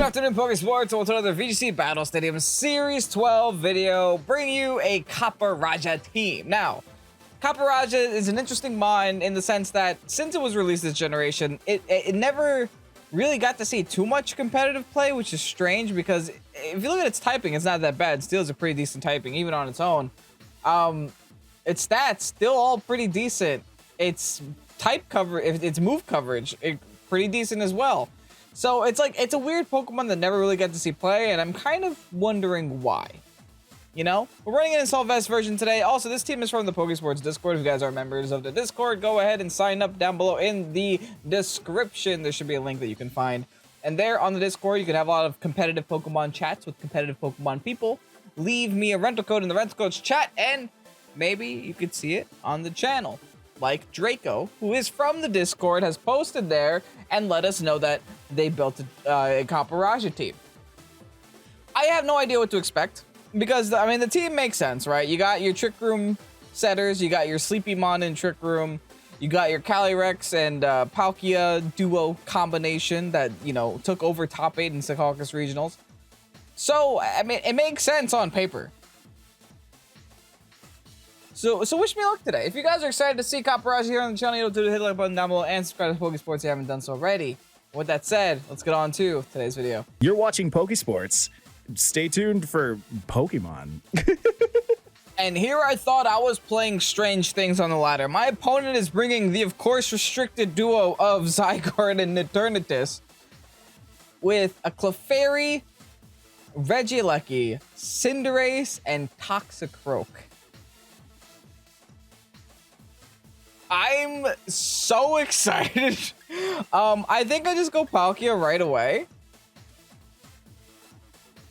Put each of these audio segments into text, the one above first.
afternoon, Pokésports. Welcome to another VGC Battle Stadium Series 12 video, bringing you a Copperajah team. Now, Copperajah is an interesting mon in the sense that since it was released this generation, it never really got to see too much competitive play, which is strange because if you look at its typing, it's not that bad. Still is a pretty decent typing, even on its own. Its stats still all pretty decent. Its type cover, its move coverage, pretty decent as well. So it's like, it's a weird Pokemon that never really got to see play, and I'm kind of wondering why. You know? We're running an Assault Vest version today. Also, this team is from the Pokésports Discord. If you guys are members of the Discord, go ahead and sign up down below in the description. There should be a link that you can find. And there on the Discord, you can have a lot of competitive Pokemon chats with competitive Pokemon people. Leave me a rental code in the rental codes chat, and maybe you could see it on the channel. Like Draco, who is from the Discord, has posted there and let us know that they built a Copperajah team. I have no idea what to expect because, I mean, the team makes sense, right? You got your Trick Room setters, you got your Sleepymon in Trick Room, you got your Calyrex and Palkia duo combination that, you know, took over top 8 in Secaucus Regionals. So, I mean, it makes sense on paper. So wish me luck today. If you guys are excited to see Copperajah here on the channel, you'll do the hit the like button down below and subscribe to Pokésports if you haven't done so already. With that said, let's get on to today's video. You're watching Pokésports. Stay tuned for Pokemon. And here I thought I was playing strange things on the ladder. My opponent is bringing the, of course, restricted duo of Zygarde and Eternatus with a Clefairy, Regieleki, Cinderace, and Toxicroak. I'm so excited. I think I just go Palkia right away.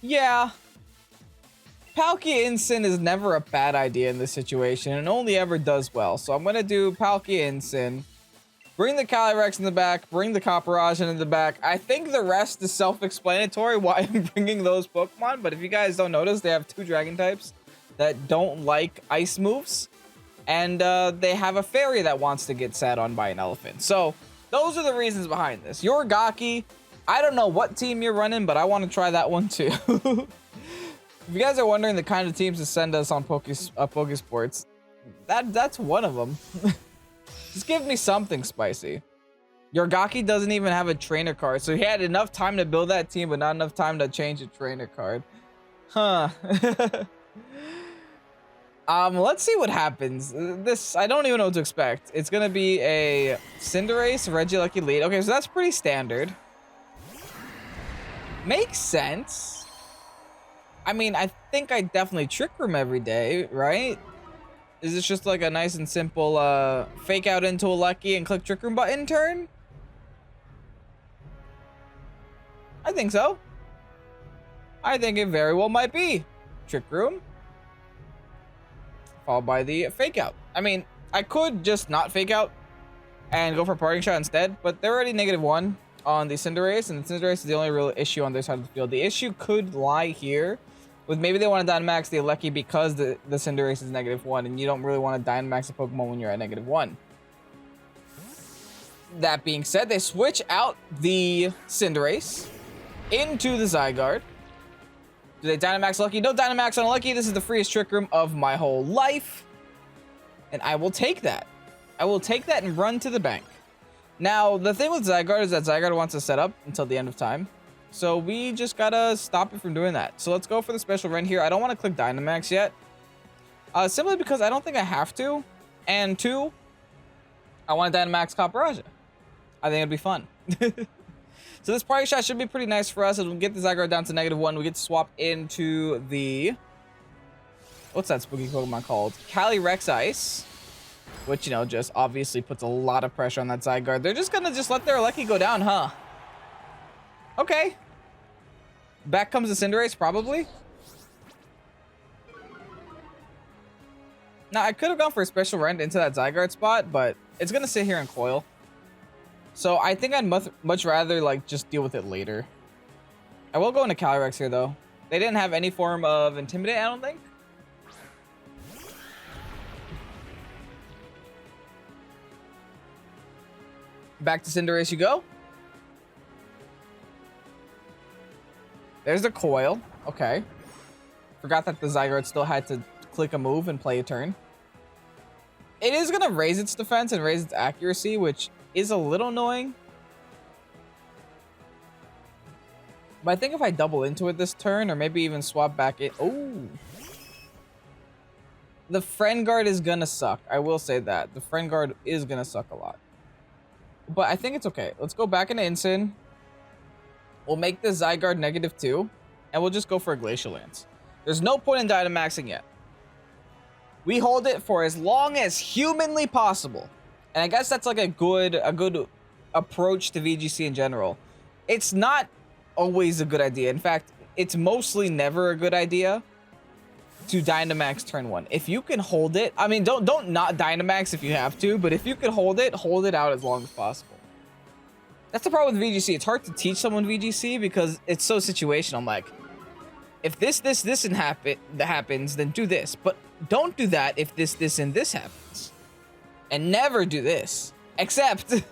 Yeah. Palkia Instant is never a bad idea in this situation and only ever does well. So I'm going to do Palkia Instant. Bring the Calyrex in the back. Bring the Copperajah in the back. I think the rest is self-explanatory why I'm bringing those Pokemon. But if you guys don't notice, they have 2 Dragon types that don't like ice moves. And they have a fairy that wants to get sat on by an elephant. So those are the reasons behind this. Your Gaki, I don't know what team you're running, but I want to try that one too. If you guys are wondering the kind of teams to send us on Pokésports, that's one of them. Just give me something spicy. Your Gaki doesn't even have a trainer card, so he had enough time to build that team, but not enough time to change a trainer card. Huh. Let's see what happens. I don't even know what to expect. It's gonna be a Cinderace, Regieleki lead. Okay, so that's pretty standard. Makes sense. I mean, I think I definitely Trick Room every day, right? Is this just like a nice and simple fake out into a Lucky and click Trick Room button turn? I think so. I think it very well might be Trick Room, followed by the fake out. I mean, I could just not fake out and go for parting shot instead, but they're already -1 on the Cinderace, and the Cinderace is the only real issue on their side of the field. The issue could lie here with maybe they want to Dynamax the Lucky because the Cinderace is -1, and you don't really want to Dynamax a Pokemon when you're at -1. That being said, they switch out the Cinderace into the Zygarde. Do they Dynamax Lucky? No Dynamax on Lucky. This is the freest Trick Room of my whole life. And I will take that. I will take that and run to the bank. Now, the thing with Zygarde is that Zygarde wants to set up until the end of time. So we just gotta stop it from doing that. So let's go for the special run here. I don't want to click Dynamax yet. Simply because I don't think I have to. And 2, I want to Dynamax Copperajah. I think it'd be fun. So this party shot should be pretty nice for us. It'll get the Zygarde down to -1. We get to swap into the... What's that spooky Pokemon called? Calyrex-Ice. Which, you know, just obviously puts a lot of pressure on that Zygarde. They're just gonna let their Lucky go down, huh? Okay. Back comes the Cinderace, probably. Now, I could have gone for a special rend into that Zygarde spot, but it's gonna sit here and coil. So I think I'd much rather like just deal with it later. I will go into Calyrex here though. They didn't have any form of Intimidate, I don't think. Back to Cinderace you go. There's a coil. Okay. Forgot that the Zygarde still had to click a move and play a turn. It is going to raise its defense and raise its accuracy, which is a little annoying. But I think if I double into it this turn, or maybe even swap back in... Oh! The Friend Guard is going to suck. I will say that. The Friend Guard is going to suck a lot. But I think it's okay. Let's go back into Incin. We'll make the Zygarde -2. And we'll just go for a Glacial Lance. There's no point in Dynamaxing yet. We hold it for as long as humanly possible. And I guess that's like a good approach to VGC in general. It's not always a good idea. In fact, it's mostly never a good idea to Dynamax turn 1. If you can hold it, I mean, don't not Dynamax if you have to, but if you can hold it out as long as possible. That's the problem with VGC. It's hard to teach someone VGC because it's so situational. I'm like, if this happens, then do this. But don't do that if this, and this happens. And never do this. Except,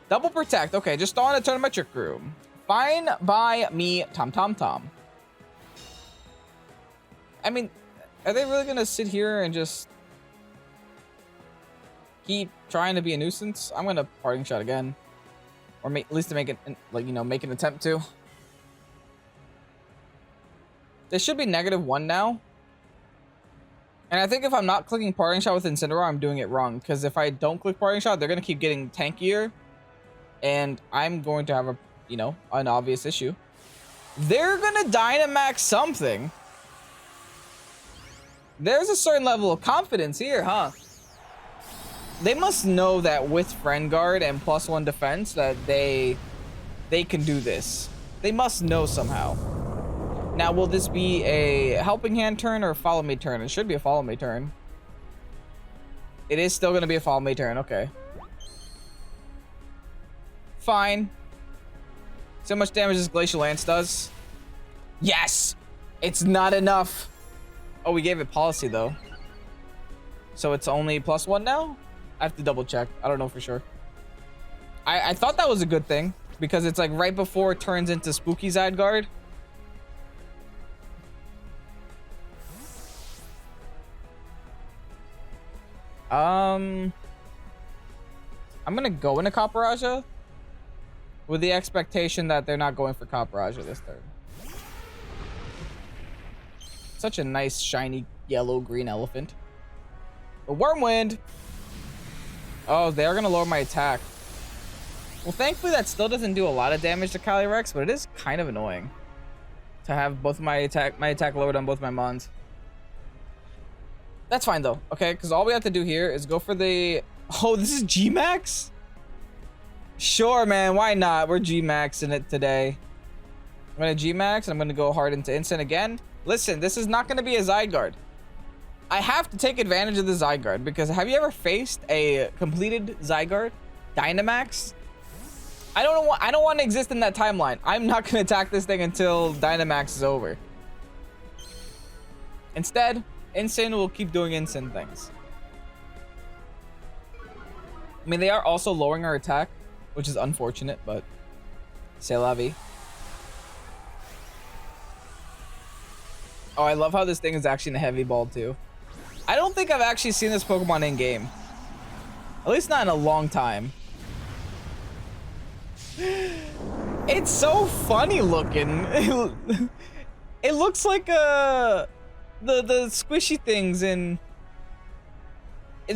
double protect. Okay, just on a turn of my Trick Room. Fine by me, Tom. I mean, are they really gonna sit here and just keep trying to be a nuisance? I'm gonna Parting Shot again, or at least to make it, like, you know, make an attempt to. This should be -1 now, and I think if I'm not clicking Parting Shot with Incineroar, I'm doing it wrong. Because if I don't click Parting Shot, they're gonna keep getting tankier, and I'm going to have a, you know, an obvious issue. They're gonna Dynamax something. There's a certain level of confidence here, huh? They must know that with Friend Guard and +1 defense that they can do this. They must know somehow. Now, will this be a Helping Hand turn or a Follow Me turn? It should be a Follow Me turn. It is still going to be a Follow Me turn. Okay. Fine. See how much damage this Glacial Lance does? Yes! It's not enough. Oh, we gave it Policy, though. So it's only +1 now? I have to double check. I don't know for sure. I thought that was a good thing, because it's like right before it turns into Spooky Zygarde. I'm gonna go into Copperajah with the expectation that they're not going for Copperajah this turn. Such a nice, shiny, yellow-green elephant. The Wormwind! Oh, they are going to lower my attack. Well, thankfully, that still doesn't do a lot of damage to Calyrex, but it is kind of annoying to have both my attack lowered on both my Mons. That's fine, though, okay? Because all we have to do here is go for the... Oh, this is Gmax? Sure, man. Why not? We're Gmaxing it today. I'm going to Gmax, and I'm going to go hard into Instant again. Listen, this is not going to be a Zygarde. I have to take advantage of the Zygarde, because have you ever faced a completed Zygarde? Dynamax? I don't want to exist in that timeline. I'm not going to attack this thing until Dynamax is over. Instead, Insane will keep doing Insane things. I mean, they are also lowering our attack, which is unfortunate, but c'est la vie. Oh, I love how this thing is actually in a heavy ball, too. I don't think I've actually seen this Pokemon in-game. At least not in a long time. It's so funny looking. It looks like the squishy things in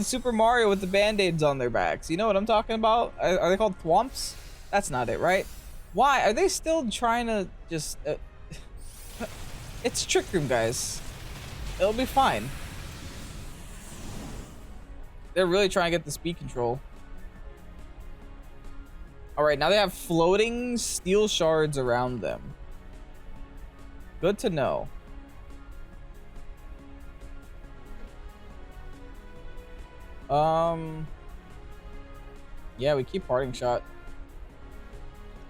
Super Mario with the Band-Aids on their backs. You know what I'm talking about? Are they called Thwomps? That's not it, right? Why? Are they still trying to just... It's Trick Room, guys. It'll be fine. They're really trying to get the speed control. Alright, now they have floating steel shards around them. Good to know. Yeah, we keep Parting Shot.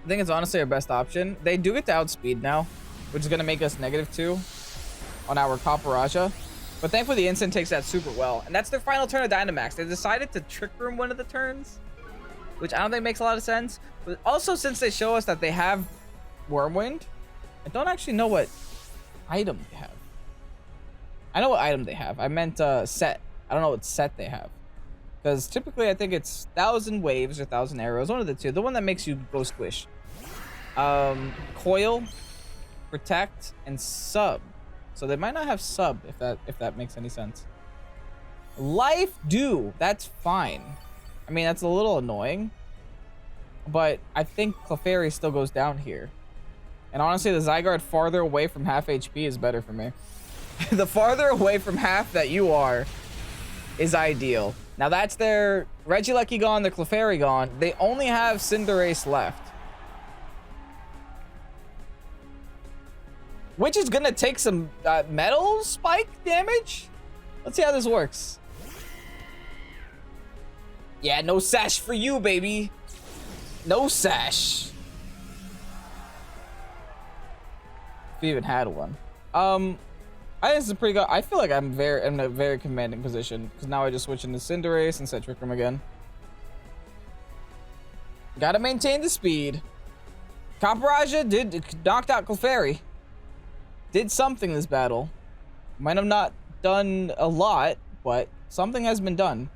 I think it's honestly our best option. They do get to outspeed now, which is going to make us -2 on our Copperajah. But thankfully, the Instant takes that super well. And that's their final turn of Dynamax. They decided to Trick Room one of the turns, which I don't think makes a lot of sense. But also, since they show us that they have Wormwind, I don't actually know what item they have. I know what item they have. I meant set. I don't know what set they have. Because typically I think it's 1,000 waves or 1,000 arrows. One of the two. The one that makes you go squish. Coil, protect, and sub. So they might not have sub if that makes any sense. Life do. That's fine. I mean, that's a little annoying. But I think Clefairy still goes down here. And honestly, the Zygarde farther away from half HP is better for me. The farther away from half that you are is ideal. Now that's their Regieleki gone, their Clefairy gone. They only have Cinderace left. Which is gonna take some metal spike damage? Let's see how this works. Yeah, no sash for you, baby. No sash. If you even had one. I think this is pretty good. I feel like I'm in a very commanding position because now I just switch into Cinderace and set Trick Room again. Gotta maintain the speed. Copperajah did knocked out Clefairy. Did something this battle. Might have not done a lot, but something has been done.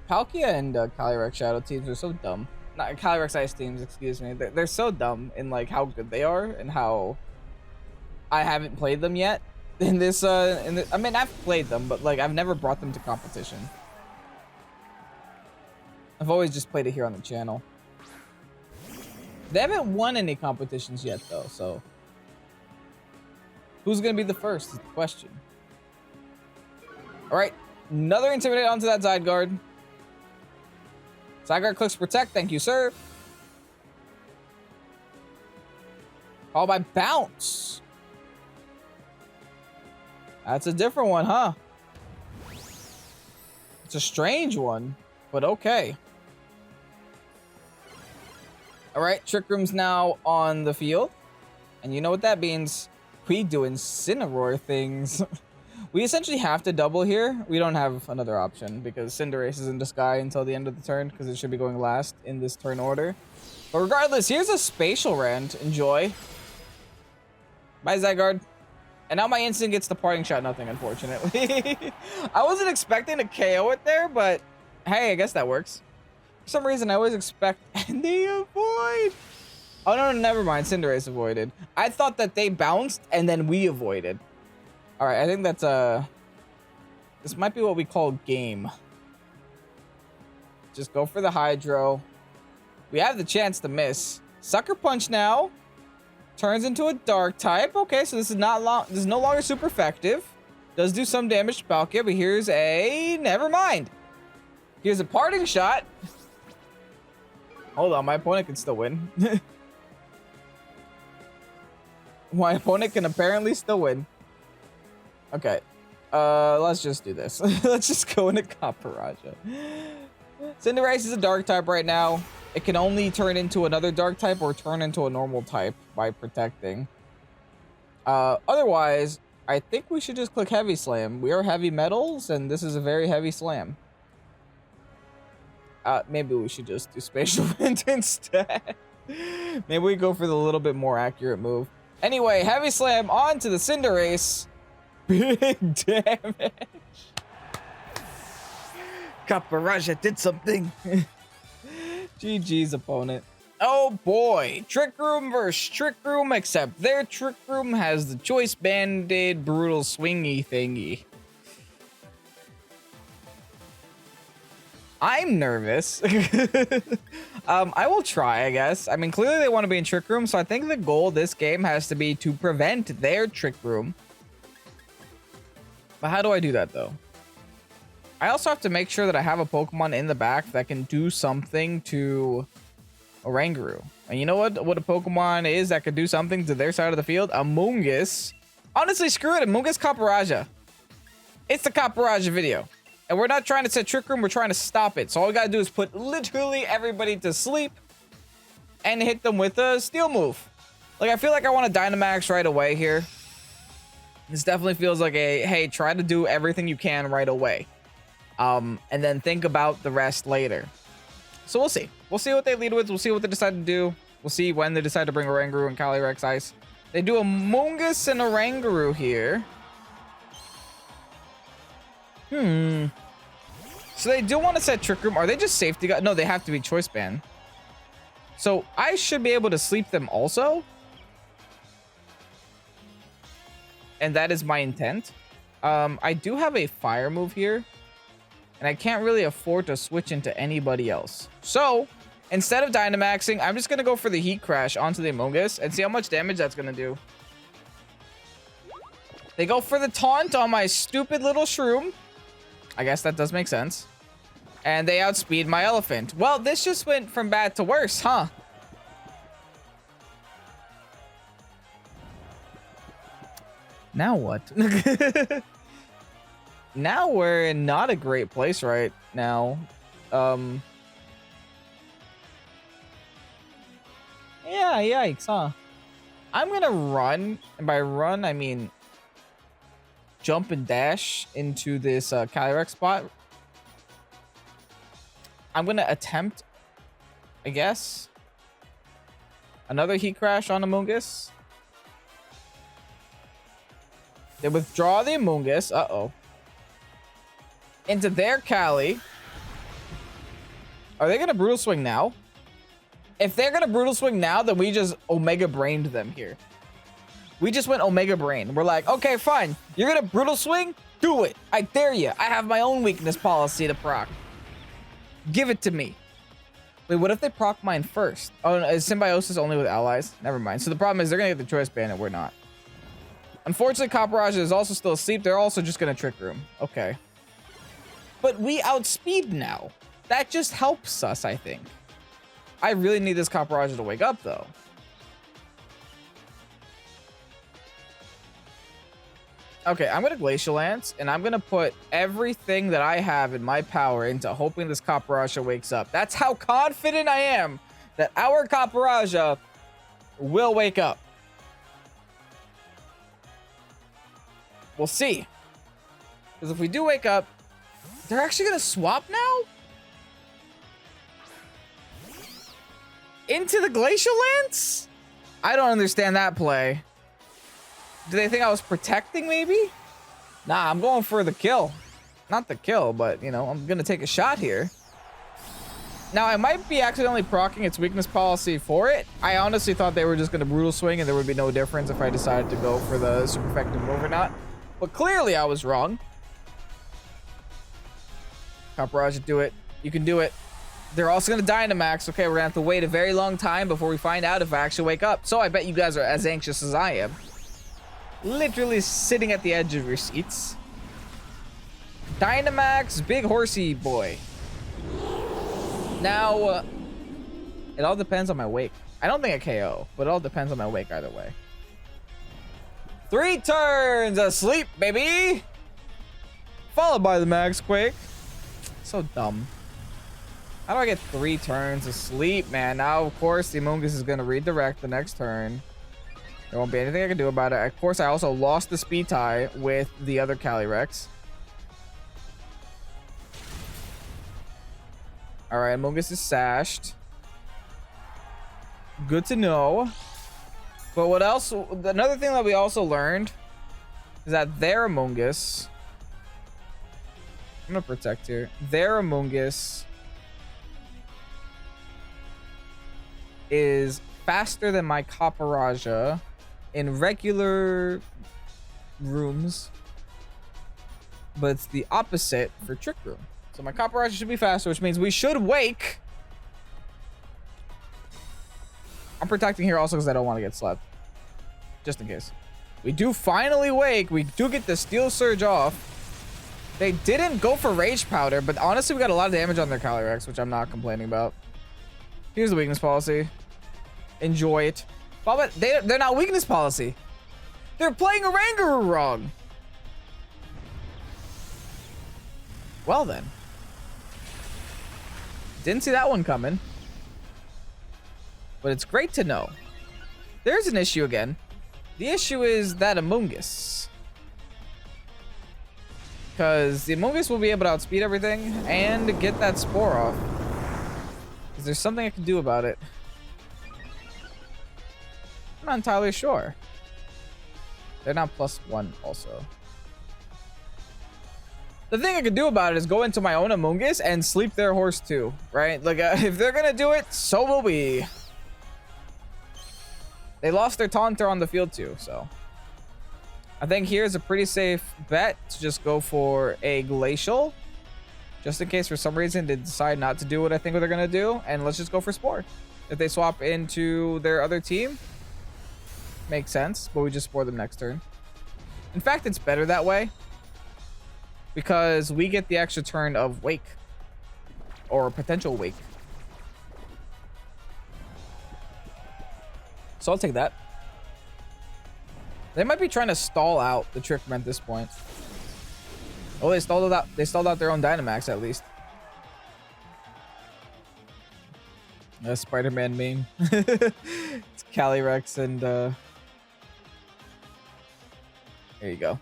Palkia and Calyrex Shadow teams are so dumb. Not Calyrex-Ice teams, excuse me. They're so dumb in like how good they are and how I haven't played them yet in this. I mean, I've played them, but like I've never brought them to competition. I've always just played it here on the channel. They haven't won any competitions yet, though. So who's gonna be the first is the question. All right, another Intimidate onto that Zygarde. Zygarde clicks Protect, thank you, sir. Followed by Bounce. That's a different one, huh? It's a strange one, but okay. All right, Trick Room's now on the field. And you know what that means. We do Incineroar things. We essentially have to double here. We don't have another option because Cinderace is in the sky until the end of the turn because it should be going last in this turn order. But regardless, here's a Spatial Rant. Enjoy. Bye, Zygarde. And now my instant gets the parting shot. Nothing, unfortunately. I wasn't expecting to KO it there, but hey, I guess that works. For some reason, I always expect... And they avoid! Oh, no, never mind. Cinderace avoided. I thought that they bounced and then we avoided. All right, I think that's this might be what we call game. Just go for the Hydro. We have the chance to miss. Sucker Punch now turns into a Dark type. Okay, so this is this is no longer super effective. Does do some damage to Palkia, but here's a never mind. Here's a parting shot. Hold on, my opponent can still win. My opponent can apparently still win. Okay, let's just do this. Let's just go into Copperajah. Cinderace is a Dark type right now. It can only turn into another Dark type or turn into a normal type by protecting. Otherwise, I think we should just click Heavy Slam. We are heavy metals, and this is a very heavy slam. Maybe we should just do Spatial Wind instead. Maybe we go for the little bit more accurate move. Anyway, Heavy Slam onto the Cinderace. Big damage. Copperajah did something. GG's opponent. Oh boy. Trick Room versus Trick Room, except their Trick Room has the Choice Banded Brutal Swingy thingy. I'm nervous. I will try, I guess. I mean, clearly they want to be in Trick Room, so I think the goal of this game has to be to prevent their Trick Room. But how do I do that, though? I also have to make sure that I have a Pokemon in the back that can do something to Oranguru. And you know what a Pokemon is that could do something to their side of the field? Amoonguss. Honestly, screw it. Amoonguss Copperajah. It's the Copperajah video. And we're not trying to set Trick Room. We're trying to stop it. So all we got to do is put literally everybody to sleep and hit them with a Steel move. Like, I feel like I want to Dynamax right away here. This definitely feels like a, hey, try to do everything you can right away. and then think about the rest later. So we'll see. We'll see what they lead with. We'll see what they decide to do. We'll see when they decide to bring Oranguru and Calyrex-Ice. They do a Mungus and Oranguru here. So they do want to set Trick Room. Are they just safety guard? No, they have to be choice band. So I should be able to sleep them also. And that is my intent. I do have a fire move here. And I can't really afford to switch into anybody else. So instead of Dynamaxing, I'm just going to go for the Heat Crash onto the Amogus and see how much damage that's going to do. They go for the taunt on my stupid little Shroom. I guess that does make sense. And they outspeed my elephant. Well, this just went from bad to worse, huh? Now what? Now we're in not a great place right now. Yeah, yikes, huh? I'm gonna run, and by run, I mean jump and dash into this Calyrex spot. I'm gonna attempt, I guess, another Heat Crash on Amogus. They withdraw the Amogus. Uh-oh. Into their Cali. Are they gonna Brutal Swing now? If they're gonna Brutal Swing now, then we just Omega Brained them here. We just went Omega Brain. We're like, okay, fine. You're gonna Brutal Swing? Do it. I dare you. I have my own weakness policy to proc. Give it to me. Wait, what if they proc mine first? Oh, no, is Symbiosis only with allies? Never mind. So the problem is they're gonna get the Choice Band and we're not. Unfortunately, Copperajah is also still asleep. They're also just gonna Trick Room. Okay. But we outspeed now. That just helps us, I think. I really need this Copperajah to wake up, though. Okay, I'm going to Glacial Lance, and I'm going to put everything that I have in my power into hoping this Copperajah wakes up. That's how confident I am that our Copperajah will wake up. We'll see. Because if we do wake up, they're actually going to swap now? Into the Glacial Lance? I don't understand that play. Do they think I was protecting, maybe? Nah, I'm going for the kill. Not the kill, but, you know, I'm going to take a shot here. Now, I might be accidentally proccing its weakness policy for it. I honestly thought they were just going to Brutal Swing and there would be no difference if I decided to go for the super effective move or not. But clearly, I was wrong. Copperajah, do it. You can do it. They're also going to Dynamax. Okay, we're going to have to wait a very long time before we find out if I actually wake up. So I bet you guys are as anxious as I am. Literally sitting at the edge of your seats. Dynamax, big horsey boy. Now, it all depends on my wake. I don't think I KO, but it all depends on my wake either way. 3 turns asleep, baby. Followed by the Max Quake. So dumb. How do I get 3 turns of sleep, man? Now, of course, the Amogus is going to redirect the next turn. There won't be anything I can do about it. Of course, I also lost the speed tie with the other Calyrex. All right, Amogus is sashed. Good to know. But what else? Another thing that we also learned is that their Amogus... I'm going to protect here. Their Amogus is faster than my Copperajah in regular rooms, but it's the opposite for Trick Room. So my Copperajah should be faster, which means we should wake. I'm protecting here also because I don't want to get slept, just in case. We do finally wake. We do get the Steel Surge off. They didn't go for Rage Powder, but honestly, we got a lot of damage on their Calyrex, which I'm not complaining about. Here's the weakness policy. Enjoy it. But they're not weakness policy. They're playing Oranguru wrong. Well then. Didn't see that one coming. But it's great to know. There's an issue again. The issue is that Amogus. Because the Amogus will be able to outspeed everything and get that Spore off. Is there something I can do about it? I'm not entirely sure. They're not +1 also. The thing I could do about it is go into my own Amogus and sleep their horse too, right? Like, if they're gonna do it, so will we. They lost their Taunter on the field too, so. I think here's a pretty safe bet to just go for a Glacial. Just in case for some reason they decide not to do what I think they're gonna do. And let's just go for Spore. If they swap into their other team, makes sense, but we just Spore them next turn. In fact, it's better that way. Because we get the extra turn of Wake. Or potential Wake. So I'll take that. They might be trying to stall out the Trick Room at this point. Oh, they stalled out. They stalled out their own Dynamax at least. A Spider-Man meme. It's Calyrex and there you go.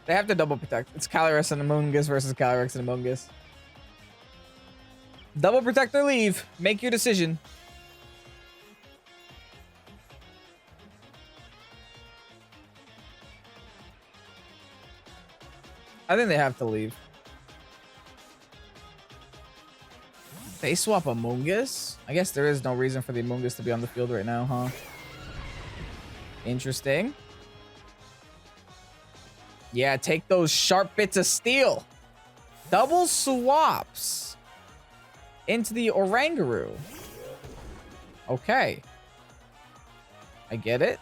They have to double protect. It's Calyrex and Amogus versus Calyrex and Amogus. Double protect or leave. Make your decision. I think they have to leave. They swap Amogus? I guess there is no reason for the Amogus to be on the field right now, huh? Interesting. Yeah, take those sharp bits of steel. Double swaps into the Oranguru. Okay. I get it.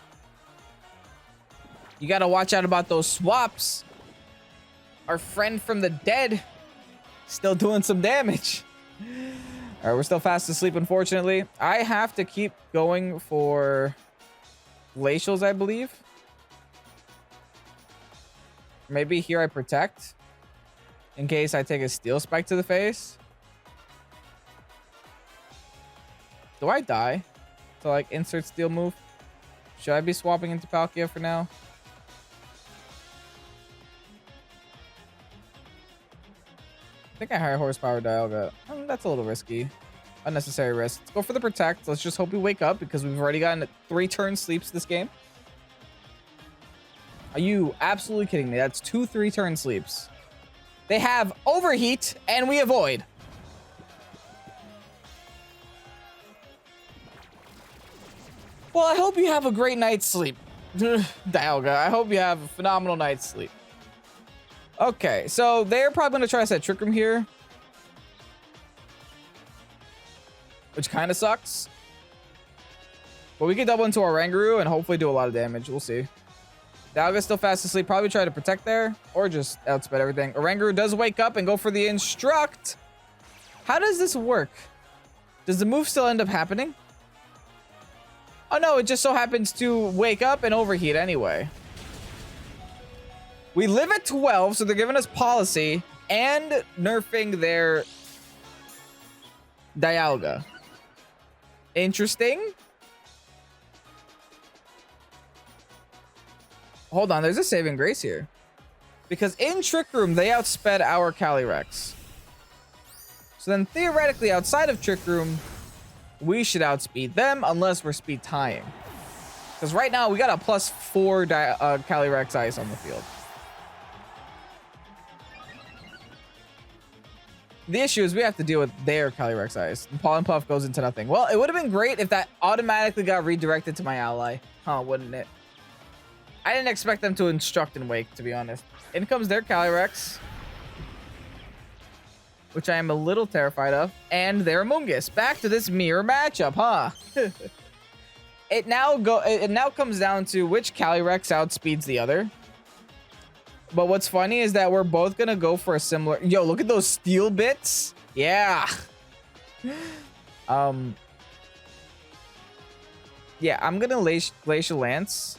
You gotta watch out about those swaps. Our friend from the dead still doing some damage. All right, we're still fast asleep, unfortunately. I have to keep going for Glacials, I believe. Maybe here I protect in case I take a Steel Spike to the face. Do I die to like insert Steel move? Should I be swapping into Palkia for now? I think I higher horsepower Dialga. That's a little risky. Unnecessary risk. Let's go for the protect. Let's just hope we wake up because we've already gotten 3 turn sleeps this game. Are you absolutely kidding me? That's 2 3-turn sleeps. They have overheat and we avoid. Well, I hope you have a great night's sleep. Dialga, I hope you have a phenomenal night's sleep. Okay, so they're probably going to try to set Trick Room here. Which kind of sucks. But we can double into our Oranguru and hopefully do a lot of damage. We'll see. Dialga's still fast asleep. Probably try to protect there or just outspeed everything. Oranguru does wake up and go for the Instruct. How does this work? Does the move still end up happening? Oh no, it just so happens to wake up and overheat anyway. We live at 12, so they're giving us policy and nerfing their Dialga. Interesting. Hold on, there's a saving grace here. Because in Trick Room, they outsped our Calyrex. So then theoretically, outside of Trick Room, we should outspeed them unless we're speed tying. Because right now, we got a +4 Calyrex-Ice on the field. The issue is we have to deal with their Calyrex-Ice. And Pollen Puff goes into nothing. Well, it would have been great if that automatically got redirected to my ally. Huh, wouldn't it? I didn't expect them to Instruct and Wake, to be honest. In comes their Calyrex. Which I am a little terrified of. And their Amogus. Back to this mirror matchup, huh? It now comes down to which Calyrex outspeeds the other. But what's funny is that we're both gonna go for a similar... Yo, look at those steel bits. Yeah. Yeah, I'm gonna Glacial Lance.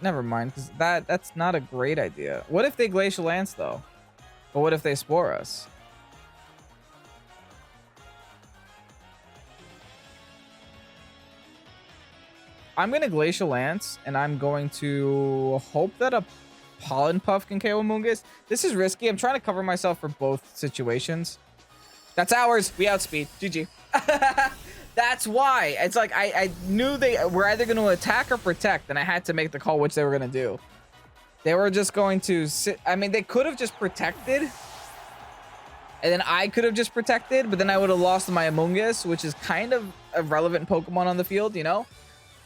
Never mind, because that's not a great idea. What if they Glacial Lance, though? But what if they Spore us? I'm going to Glacial Lance, and I'm going to hope that a Pollen Puff can KO Amoonguss. This is risky. I'm trying to cover myself for both situations. That's ours. We outspeed. GG. That's why. It's like I knew they were either going to attack or protect, and I had to make the call which they were going to do. They were just going to sit. I mean, they could have just protected, and then I could have just protected, but then I would have lost my Amoonguss, which is kind of a relevant Pokemon on the field, you know?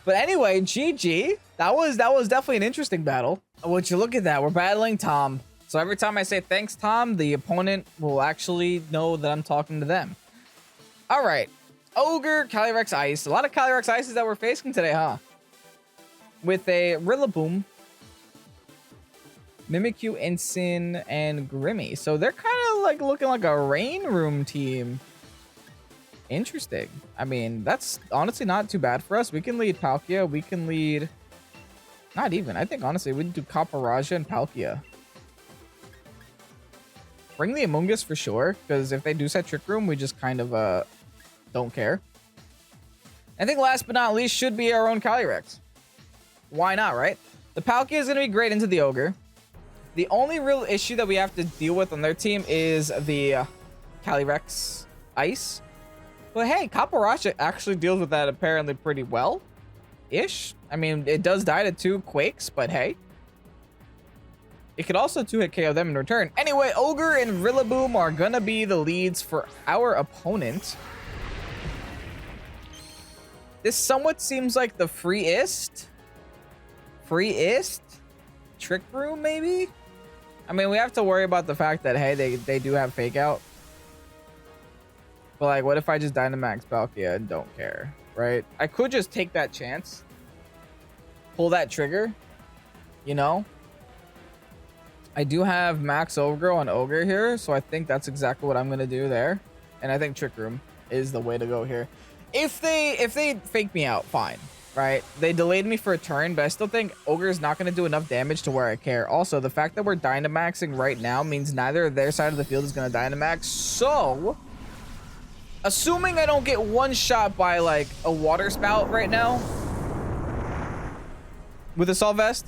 But anyway, GG. That was definitely an interesting battle. Would you look at that? We're battling Tom. So every time I say thanks, Tom, the opponent will actually know that I'm talking to them. All right. Ogre, Calyrex-Ice. A lot of Calyrex-Ices that we're facing today, huh? With a Rillaboom, Mimikyu, Ensign, and Grimmy. So they're kind of like looking like a Rain Room team. Interesting. I mean, that's honestly not too bad for us. We can lead Palkia. We can lead... Not even. I think, honestly, we can do Copperajah and Palkia. Bring the Amoonguss for sure, because if they do set Trick Room, we just kind of don't care. I think last but not least should be our own Calyrex. Why not, right? The Palkia is going to be great into the Ogre. The only real issue that we have to deal with on their team is the Calyrex-Ice. But hey, Copperajah actually deals with that apparently pretty well-ish. I mean, it does die to 2 Quakes, but hey. It could also 2-hit KO them in return. Anyway, Ogre and Rillaboom are gonna be the leads for our opponent. This somewhat seems like the freest Trick Room, maybe? I mean, we have to worry about the fact that, hey, they do have Fake Out. But, like, what if I just Dynamax Palkia and don't care, right? I could just take that chance. Pull that trigger, you know? I do have Max Overgrow on Ogre here, so I think that's exactly what I'm going to do there. And I think Trick Room is the way to go here. If they fake me out, fine, right? They delayed me for a turn, but I still think Ogre is not going to do enough damage to where I care. Also, the fact that we're Dynamaxing right now means neither of their side of the field is going to Dynamax, so... Assuming I don't get one shot by, like, a water spout right now with Assault Vest,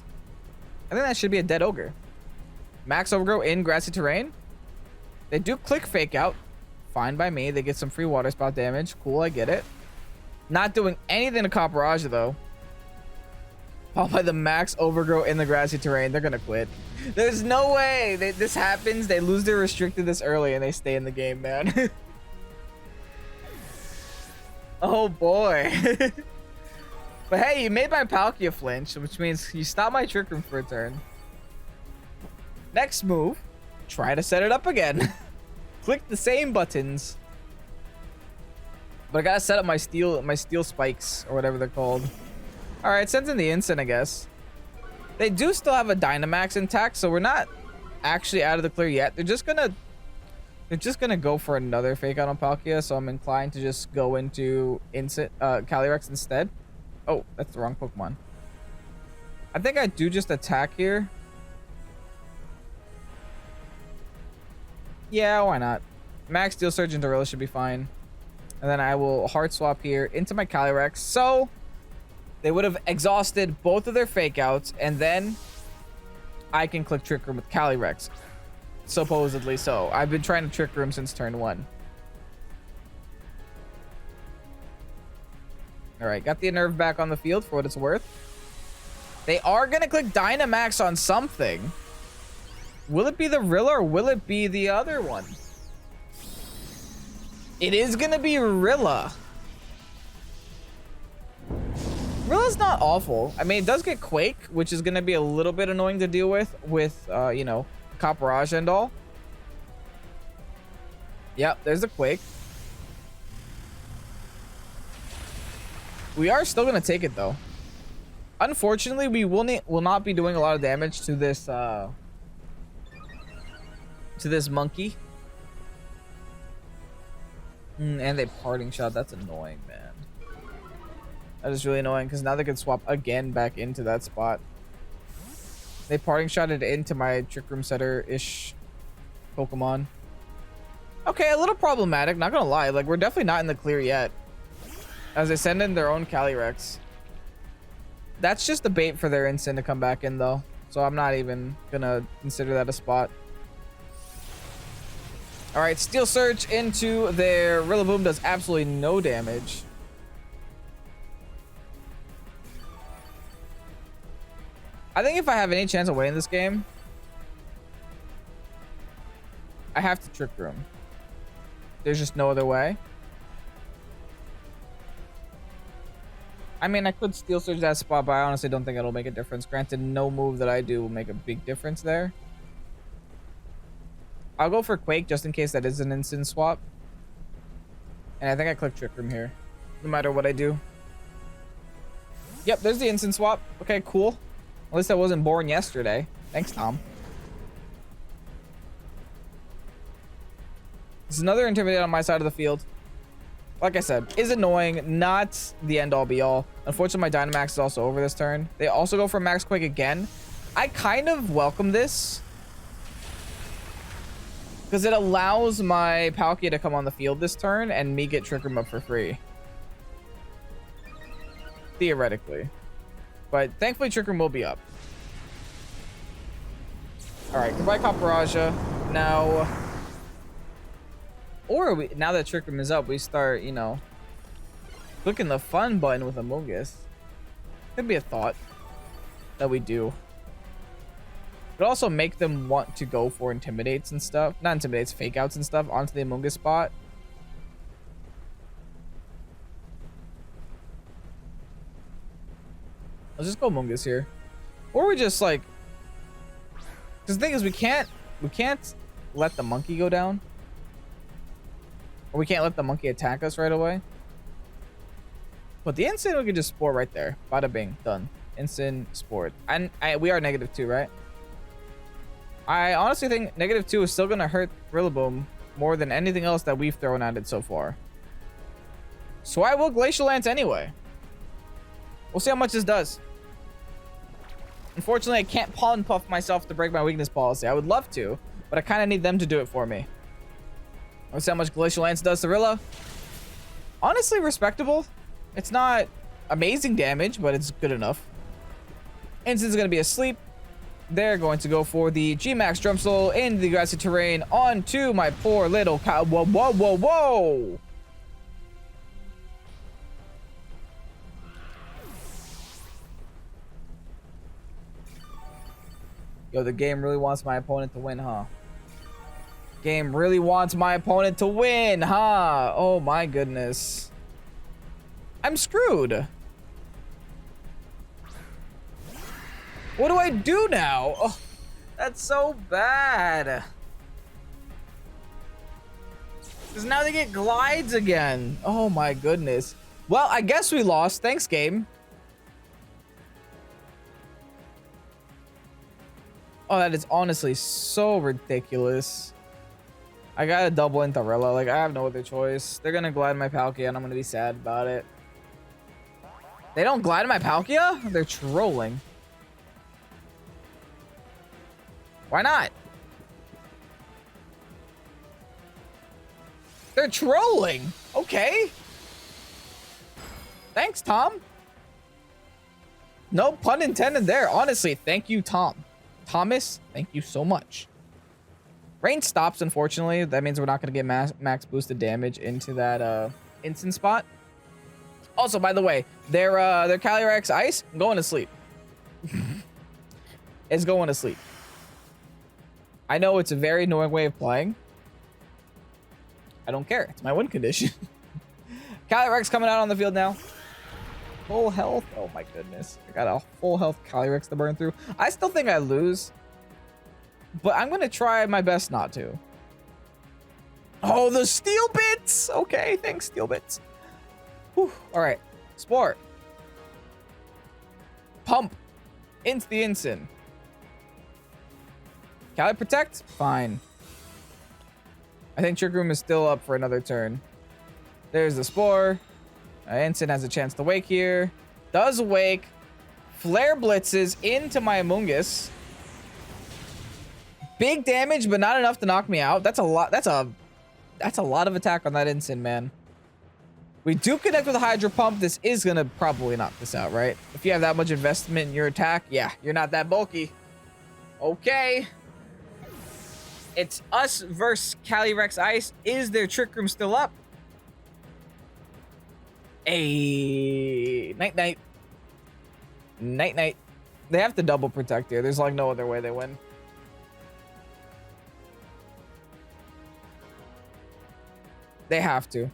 I think that should be a dead Ogre. Max Overgrow in grassy terrain. They do click Fake Out. Fine by me. They get some free water spout damage. Cool, I get it. Not doing anything to Copperajah, though. Followed by the Max Overgrow in the grassy terrain. They're going to quit. There's no way this happens. They lose their restricted this early and they stay in the game, man. Oh boy. But hey, you made my Palkia flinch, which means you stopped my Trick Room for a turn. Next move, try to set it up again. Click the same buttons. But I gotta set up my steel spikes, or whatever they're called. Alright, sends in the instant, I guess. They do still have a Dynamax intact, so we're not actually out of the clear yet. They're just gonna go for another Fake Out on Palkia, so I'm inclined to just go into Calyrex instead. Oh, that's the wrong Pokemon. I think I do just attack here. Yeah, why not? Max Steel Surge and Dorilla should be fine. And then I will hard swap here into my Calyrex. So they would have exhausted both of their Fake Outs, and then I can click Trick Room with Calyrex. Supposedly so. I've been trying to Trick Room since turn 1. Alright, got the Nerve back on the field for what it's worth. They are going to click Dynamax on something. Will it be the Rilla or will it be the other one? It is going to be Rilla. Rilla's not awful. I mean, it does get Quake, which is going to be a little bit annoying to deal with, you know, Copperajah and all. Yep, there's a Quake. We are still going to take it, though. Unfortunately, we will not be doing a lot of damage to this monkey. And a Parting Shot. That's annoying, man. That is really annoying because now they can swap again back into that spot. They Parting Shotted into my Trick Room Setter-ish Pokemon. Okay, a little problematic, not gonna lie. Like, we're definitely not in the clear yet, as they send in their own Calyrex. That's just the bait for their instant to come back in though. So I'm not even gonna consider that a spot. All right, Steel Surge into their Rillaboom does absolutely no damage. I think if I have any chance of winning this game, I have to Trick Room. There's just no other way. I mean, I could Steel Surge that spot, but I honestly don't think it'll make a difference. Granted, no move that I do will make a big difference there. I'll go for Quake just in case that is an instant swap. And I think I click Trick Room here, no matter what I do. Yep, there's the instant swap. Okay, cool. At least I wasn't born yesterday. Thanks, Tom. There's another Intimidate on my side of the field. Like I said, is annoying, not the end-all be-all. Unfortunately, my Dynamax is also over this turn. They also go for Max Quake again. I kind of welcome this, because it allows my Palkia to come on the field this turn and me get Trick Room up for free. Theoretically. But thankfully, Trick Room will be up. Alright, goodbye Copperajah. Now... Or now that Trick Room is up, we start, you know, clicking the fun button with Amogus. Could be a thought that we do. But also make them want to go for Intimidates and stuff. Not Intimidates, Fake Outs and stuff onto the Amogus spot. Let's just go Amogus here. Or we just like... Because the thing is, we can't let the monkey go down. Or we can't let the monkey attack us right away. But the instant, we can just Spore right there. Bada bing, done. Instant Spore. And we are -2, right? I honestly think -2 is still going to hurt Rillaboom more than anything else that we've thrown at it so far. So I will Glacial Lance anyway. We'll see how much this does. Unfortunately, I can't Pollen Puff myself to break my weakness policy. I would love to, but I kind of need them to do it for me. Let's see how much Glacial Lance does to Rilla. Honestly, respectable. It's not amazing damage, but it's good enough. Instant's going to be asleep. They're going to go for the G-Max Drum Soul into the grassy terrain onto my poor little cow. Whoa, whoa, whoa, whoa! Yo, the game really wants my opponent to win, huh? Game really wants my opponent to win, huh? Oh my goodness. I'm screwed. What do I do now? Oh, that's so bad. Because now they get glides again. Oh my goodness. Well, I guess we lost. Thanks, game. Oh, that is honestly so ridiculous. I gotta double into Rilla. Like, I have no other choice. They're gonna glide my Palkia, and I'm gonna be sad about it. They don't glide my Palkia? They're trolling. Why not? They're trolling. Okay. Thanks, Tom. No pun intended there. Honestly, thank you, Tom. Thomas, thank you so much. Rain stops, unfortunately. That means we're not going to get max boosted damage into that instant spot. Also, by the way, their Calyrex-Ice going to sleep. It's going to sleep. I know it's a very annoying way of playing. I don't care. It's my win condition. Calyrex coming out on the field now. Full health. Oh my goodness. I got a full health Calyrex to burn through. I still think I lose, but I'm going to try my best not to. Oh, the steel bits. Okay, thanks, steel bits. Whew. All right. Sport. Pump. Into the instant. Cali Protect? Fine. I think Trick Room is still up for another turn. There's the Spore. Instant has a chance to wake here. Does wake. Flare blitzes into my Amogus. Big damage, but not enough to knock me out. That's a lot. That's a lot of attack on that instant, man. We do connect with a Hydro Pump. This is going to probably knock this out, right? If you have that much investment in your attack, yeah, you're not that bulky. Okay. It's us versus Calyrex-Ice. Is their Trick Room still up? Hey, night-night. Night-night. They have to double protect here. There's like no other way they win. They have to.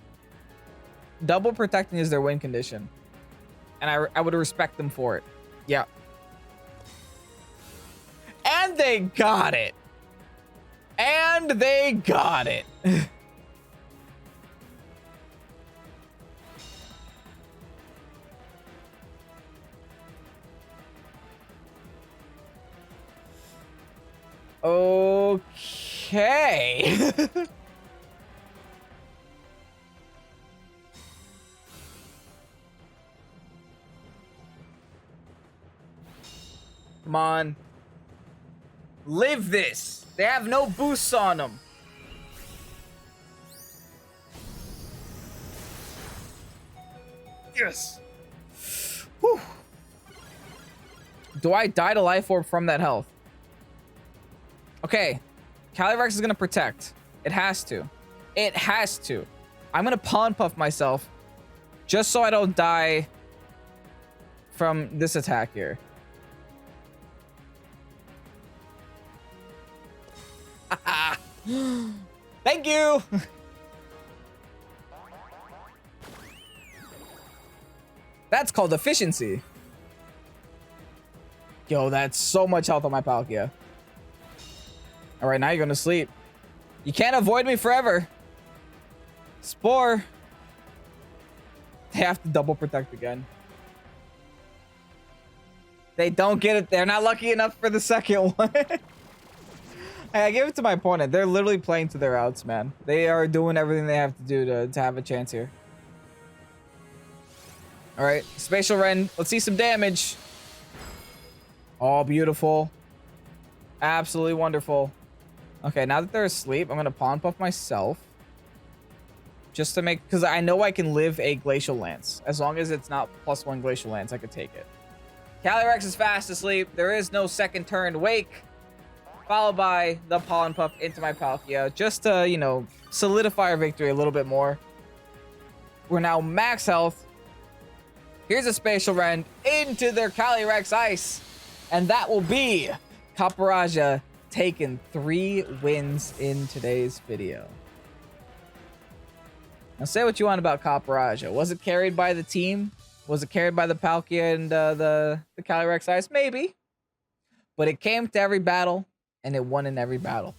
Double protecting is their win condition. And I would respect them for it. Yeah. And they got it. And they got it. Okay. Come on. Live this. They have no boosts on them. Yes. Whew. Do I die to Life Orb from that health? Okay. Calyrex is going to protect. It has to. It has to. I'm going to Pawn Puff myself just so I don't die from this attack here. Thank you. That's called efficiency. Yo, that's so much health on my Palkia. All right, now you're going to sleep. You can't avoid me forever. Spore. They have to double protect again. They don't get it. They're not lucky enough for the second one. Hey, I give it to my opponent. They're literally playing to their outs, man. They are doing everything they have to do to have a chance here. All right, Spatial Ren. Let's see some damage. Oh, beautiful. Absolutely wonderful. Okay, now that they're asleep, I'm going to Pawn Puff myself. Just to make... Because I know I can live a Glacial Lance. As long as it's not +1 Glacial Lance, I could take it. Calyrex is fast asleep. There is no second turn wake. Followed by the Pollen Puff into my Palkia. Just to, you know, solidify our victory a little bit more. We're now max health. Here's a Spatial Rend into their Calyrex-Ice. And that will be Copperajah taking 3 wins in today's video. Now say what you want about Copperajah. Was it carried by the team? Was it carried by the Palkia and the Calyrex-Ice? Maybe. But it came to every battle. And it won in every battle.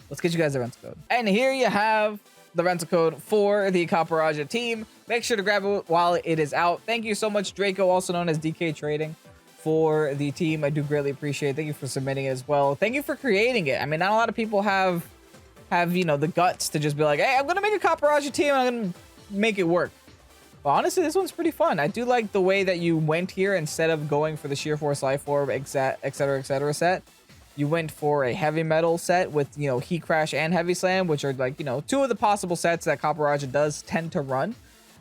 Let's get you guys the rental code. And here you have the rental code for the Copperajah team. Make sure to grab it while it is out. Thank you so much, Draco, also known as DK Trading, for the team. I do greatly appreciate it. Thank you for submitting it as well. Thank you for creating it. I mean, not a lot of people have you know, the guts to just be like, hey, I'm going to make a Copperajah team and I'm going to make it work. But honestly, this one's pretty fun. I do like the way that you went here instead of going for the Sheer Force Life Orb, etc. set. You went for a heavy metal set with, you know, Heat Crash and Heavy Slam, which are like, you know, 2 of the possible sets that Copperajah does tend to run.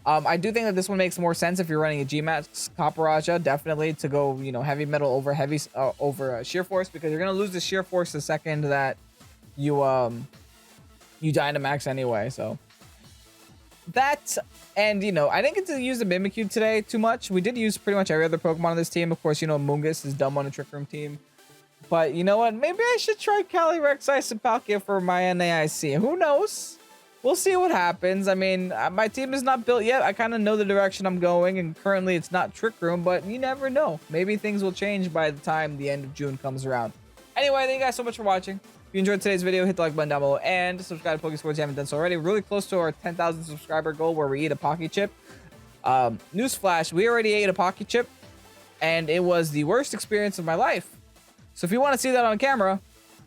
I do think that this one makes more sense if you're running a Gmax Copperajah, definitely to go, you know, heavy metal over Sheer Force, because you're gonna lose the Sheer Force the second that you Dynamax anyway. So that, and you know, I didn't get to use the Mimikyu today too much. We did use pretty much every other Pokemon on this team. Of course, you know, Mungus is dumb on a Trick Room team. But you know what? Maybe I should try Calyrex-Ice and Palkia for my NAIC. Who knows? We'll see what happens. I mean, my team is not built yet. I kind of know the direction I'm going, and currently it's not Trick Room, but you never know. Maybe things will change by the time the end of June comes around. Anyway, thank you guys so much for watching. If you enjoyed today's video, hit the like button down below and subscribe to Pokésports if you haven't done so already. Really close to our 10,000 subscriber goal where we eat a Poké Chip. Newsflash, we already ate a Poké Chip, and it was the worst experience of my life. So if you want to see that on camera,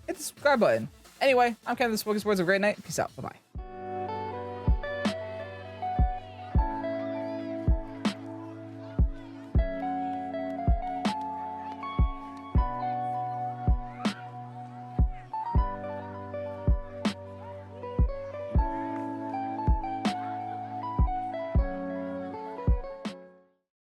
hit the subscribe button. Anyway, I'm Ken, this is Pokésports. Have a great night. Peace out. Bye-bye.